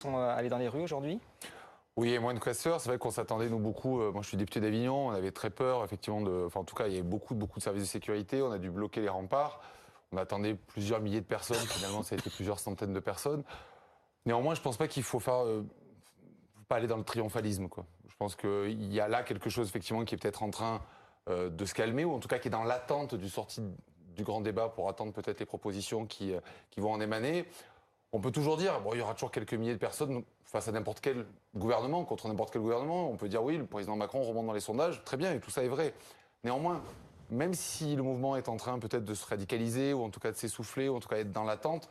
Sont allés dans les rues aujourd'hui? Oui, et moins de casseurs. C'est vrai qu'on s'attendait, nous, beaucoup. Moi, je suis député d'Avignon. On avait très peur, effectivement, Enfin, en tout cas, il y avait beaucoup de services de sécurité. On a dû bloquer les remparts. On attendait plusieurs milliers de personnes. Finalement, ça a été plusieurs centaines de personnes. Néanmoins, je pense pas qu'il faut faut pas aller dans le triomphalisme, quoi. Je pense qu'il y a là quelque chose, effectivement, qui est peut-être en train de se calmer, ou en tout cas qui est dans l'attente du sortie du grand débat pour attendre peut-être les propositions qui vont en émaner. On peut toujours dire, bon, il y aura toujours quelques milliers de personnes face à n'importe quel gouvernement, contre n'importe quel gouvernement. On peut dire, oui, le président Macron remonte dans les sondages, très bien, et tout ça est vrai. Néanmoins, même si le mouvement est en train peut-être de se radicaliser, ou en tout cas de s'essouffler, ou en tout cas être dans l'attente,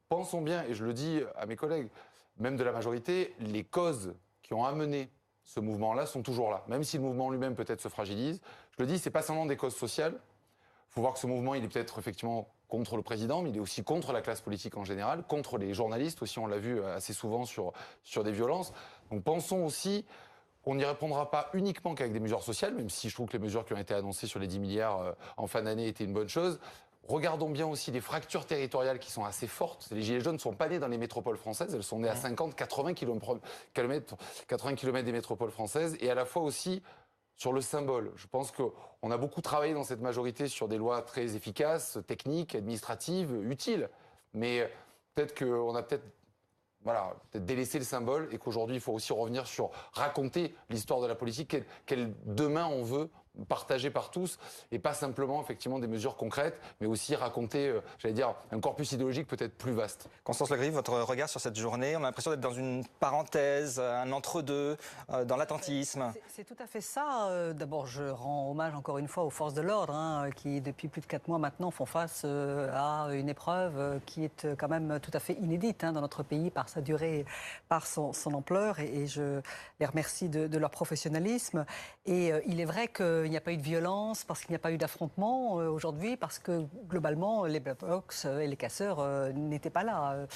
pensons bien, et je le dis à mes collègues, même de la majorité, les causes qui ont amené ce mouvement-là sont toujours là. Même si le mouvement lui-même peut-être se fragilise, je le dis, c'est pas seulement des causes sociales. Il faut voir que ce mouvement, il est peut-être effectivement contre le président, mais il est aussi contre la classe politique en général, contre les journalistes aussi, on l'a vu assez souvent sur des violences. Donc pensons aussi qu'on n'y répondra pas uniquement qu'avec des mesures sociales, même si je trouve que les mesures qui ont été annoncées sur les 10 milliards en fin d'année étaient une bonne chose. Regardons bien aussi les fractures territoriales qui sont assez fortes. Les Gilets jaunes ne sont pas nés dans les métropoles françaises, elles sont nées à 50, 80 km des métropoles françaises, et à la fois aussi sur le symbole. Je pense qu'on a beaucoup travaillé dans cette majorité sur des lois très efficaces, techniques, administratives, utiles. Mais peut-être qu'on a peut-être délaissé le symbole et qu'aujourd'hui, il faut aussi revenir sur raconter l'histoire de la politique, quel demain on veut partager par tous, et pas simplement effectivement des mesures concrètes, mais aussi raconter, j'allais dire, un corpus idéologique peut-être plus vaste. Constance Le Gris, votre regard sur cette journée, on a l'impression d'être dans une parenthèse, un entre-deux, dans l'attentisme. C'est tout à fait ça. D'abord, je rends hommage encore une fois aux forces de l'ordre, qui depuis plus de 4 mois maintenant font face à une épreuve qui est quand même tout à fait inédite dans notre pays par sa durée, par son ampleur, et je les remercie de leur professionnalisme. Et il est vrai qu'il n'y a pas eu de violence parce qu'il n'y a pas eu d'affrontement aujourd'hui, parce que globalement les Black Blocs et les casseurs n'étaient pas là.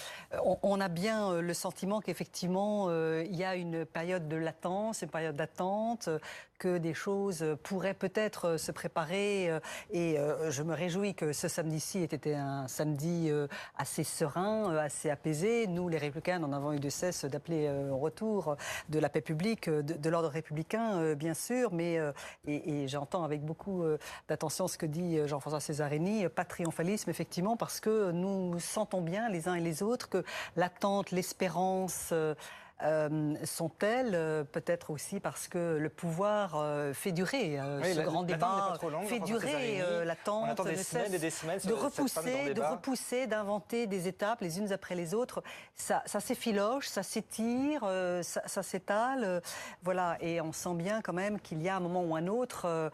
On a bien le sentiment qu'effectivement il y a une période de latence, une période d'attente, que des choses pourraient peut-être se préparer, et je me réjouis que ce samedi-ci ait été un samedi assez serein, assez apaisé. Nous, les Républicains, n'en avons eu de cesse d'appeler au retour de la paix publique, de l'ordre républicain, bien sûr, mais et j'entends avec beaucoup d'attention ce que dit Jean-François Césarini, pas de triomphalisme, effectivement, parce que nous sentons bien les uns et les autres que l'attente, l'espérance sont telles, peut-être aussi parce que le pouvoir fait durer ce grand débat, fait durer l'attente, on attend des semaines et des semaines de repousser, d'inventer des étapes les unes après les autres. Ça s'effiloche, ça s'étire, ça s'étale, voilà, et on sent bien quand même qu'il y a un moment ou un autre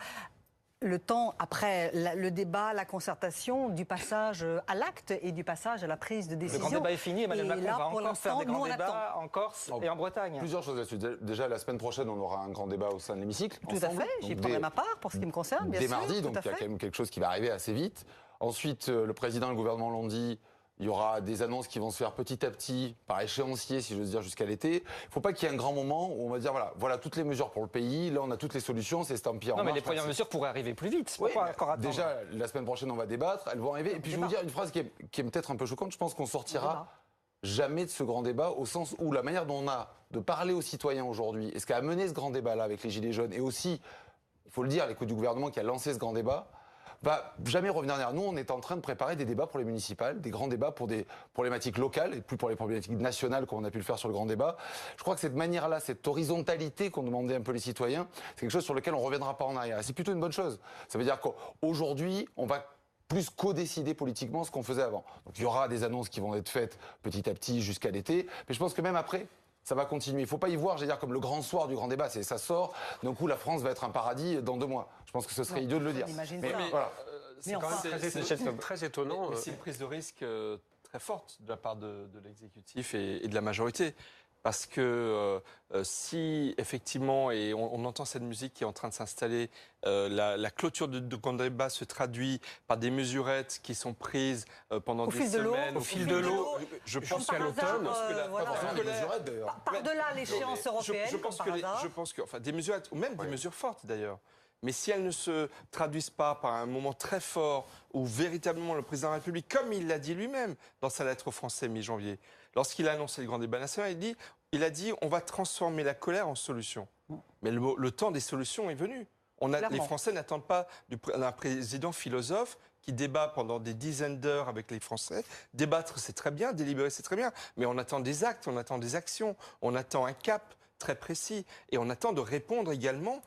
le temps après le débat, la concertation, du passage à l'acte et du passage à la prise de décision. Le grand débat est fini, Emmanuel Macron va encore faire des grands débats en Corse et en Bretagne. Plusieurs choses là-dessus. Déjà, la semaine prochaine, on aura un grand débat au sein de l'hémicycle. Tout à fait, j'y prendrai ma part pour ce qui me concerne, bien sûr. Dès mardi, donc il y a quand même quelque chose qui va arriver assez vite. Ensuite, le président et le gouvernement l'ont dit, il y aura des annonces qui vont se faire petit à petit, par échéancier, si j'ose dire, jusqu'à l'été. Il ne faut pas qu'il y ait un grand moment où on va dire, voilà toutes les mesures pour le pays, là on a toutes les solutions, c'est estampillé en marche. Non, mais les premières mesures pourraient arriver plus vite. Oui, pourquoi encore attendre? déjà, la semaine prochaine, on va débattre, elles vont arriver. Et puis je vais vous dire une phrase qui est peut-être un peu choquante, je pense qu'on sortira jamais de ce grand débat, au sens où la manière dont on a de parler aux citoyens aujourd'hui, et ce qui a amené ce grand débat-là avec les Gilets jaunes, et aussi, il faut le dire, l'écoute du gouvernement qui a lancé ce grand débat, va jamais revenir derrière. Nous, on est en train de préparer des débats pour les municipales, des grands débats pour des problématiques locales et plus pour les problématiques nationales comme on a pu le faire sur le grand débat. Je crois que cette manière-là, cette horizontalité qu'ont demandé un peu les citoyens, c'est quelque chose sur lequel on ne reviendra pas en arrière. Et c'est plutôt une bonne chose. Ça veut dire qu'aujourd'hui, on va plus co-décider politiquement ce qu'on faisait avant. Donc il y aura des annonces qui vont être faites petit à petit jusqu'à l'été, mais je pense que même après, ça va continuer. Il ne faut pas y voir, j'allais dire, comme le grand soir du grand débat. Ça sort, d'un coup, la France va être un paradis dans 2 mois. Je pense que ce serait idiot de le dire. Mais voilà. C'est quand même très étonnant. C'est une prise de risque très forte de la part de l'exécutif et de la majorité. Parce que si, effectivement, et on entend cette musique qui est en train de s'installer, la clôture de grand débat se traduit par des mesurettes qui sont prises pendant des semaines, au fil de l'eau. Je pense qu'à l'automne... Par-delà l'échéance européenne, je pense que, enfin, des mesurettes, ou même des mesures fortes, d'ailleurs. Mais si elles ne se traduisent pas par un moment très fort où véritablement le président de la République, comme il l'a dit lui-même dans sa lettre aux Français mi-janvier, lorsqu'il a annoncé le grand débat national, il a dit on va transformer la colère en solution. Mais le temps des solutions est venu. Les Français n'attendent pas d'un président philosophe qui débat pendant des dizaines d'heures avec les Français. Débattre, c'est très bien, délibérer, c'est très bien, mais on attend des actes, on attend des actions, on attend un cap très précis, et on attend de répondre également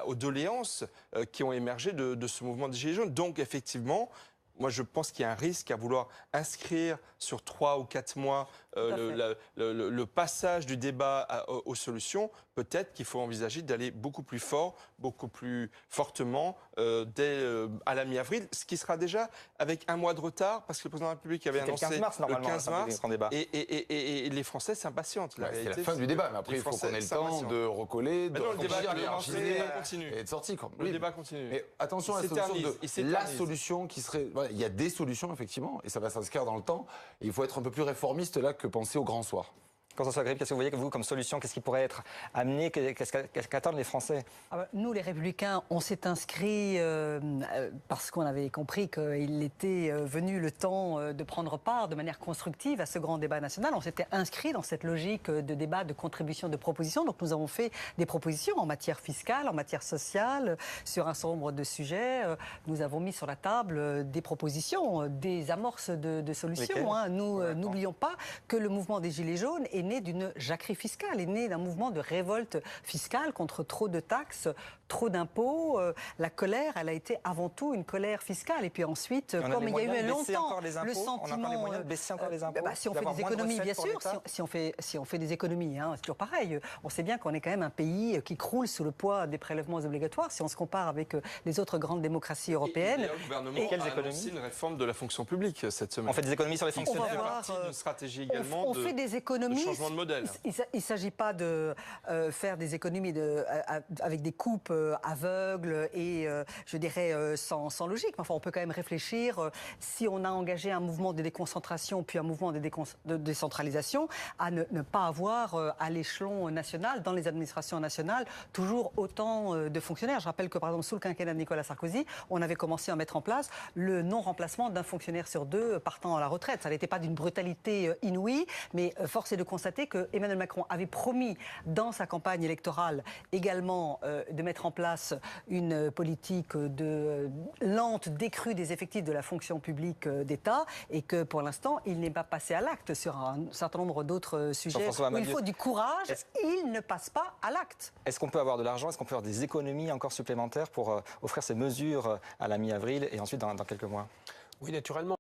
aux doléances qui ont émergé de ce mouvement des Gilets jaunes. Donc, effectivement, moi, je pense qu'il y a un risque à vouloir inscrire sur 3 ou 4 mois le passage du débat aux solutions. Peut-être qu'il faut envisager d'aller beaucoup plus fort, beaucoup plus fortement à la mi-avril, ce qui sera déjà avec un mois de retard, parce que le président de la République avait annoncé le 15 mars, normalement, le 15 mars, débat. Et les Français s'impatientent. C'est la fin du débat, mais après, il faut qu'on ait le temps de recoller, de réfléchir, et de sortir. Le débat continue. Mais attention à la solution qui serait... Voilà, il y a des solutions, effectivement, et ça va s'inscrire dans le temps. Et il faut être un peu plus réformiste, là, que penser au grand soir. Constance Grip, qu'est-ce que vous voyez, vous, comme solution? Qu'est-ce qui pourrait être amené? Qu'est-ce qu'attendent les Français? Nous, les Républicains, on s'est inscrits parce qu'on avait compris qu'il était venu le temps de prendre part de manière constructive à ce grand débat national. On s'était inscrits dans cette logique de débat, de contribution, de proposition. Donc nous avons fait des propositions en matière fiscale, en matière sociale, sur un certain nombre de sujets. Nous avons mis sur la table des propositions, des amorces de solutions. Nous n'oublions pas que le mouvement des Gilets jaunes est né d'une jacquerie fiscale, est né d'un mouvement de révolte fiscale contre trop de taxes, trop d'impôts. La colère, elle a été avant tout une colère fiscale. Et puis ensuite, comme il y a eu longtemps le sentiment... de baisser encore les impôts, si on fait des économies, bien sûr, si on fait des économies, c'est toujours pareil. On sait bien qu'on est quand même un pays qui croule sous le poids des prélèvements obligatoires, si on se compare avec les autres grandes démocraties européennes. Et le gouvernement a annoncé une réforme de la fonction publique cette semaine. On fait des économies sur les fonctionnaires. Ça fait partie d'une stratégie également on fait des économies. De modèle. Il ne s'agit pas de faire des économies avec des coupes aveugles et, je dirais, sans logique. Enfin, on peut quand même réfléchir, si on a engagé un mouvement de déconcentration puis un mouvement de décentralisation, à ne pas avoir à l'échelon national, dans les administrations nationales, toujours autant de fonctionnaires. Je rappelle que, par exemple, sous le quinquennat de Nicolas Sarkozy, on avait commencé à mettre en place le non-remplacement d'un fonctionnaire sur 2 partant à la retraite. Ça n'était pas d'une brutalité inouïe, mais force est de constater que Emmanuel Macron avait promis dans sa campagne électorale également de mettre en place une politique de lente décrue des effectifs de la fonction publique d'État et que pour l'instant il n'est pas passé à l'acte sur un certain nombre d'autres sujets où il faut du courage, il ne passe pas à l'acte. Est-ce qu'on peut avoir de l'argent, est-ce qu'on peut avoir des économies encore supplémentaires pour offrir ces mesures à la mi-avril et ensuite dans quelques mois? Oui, naturellement.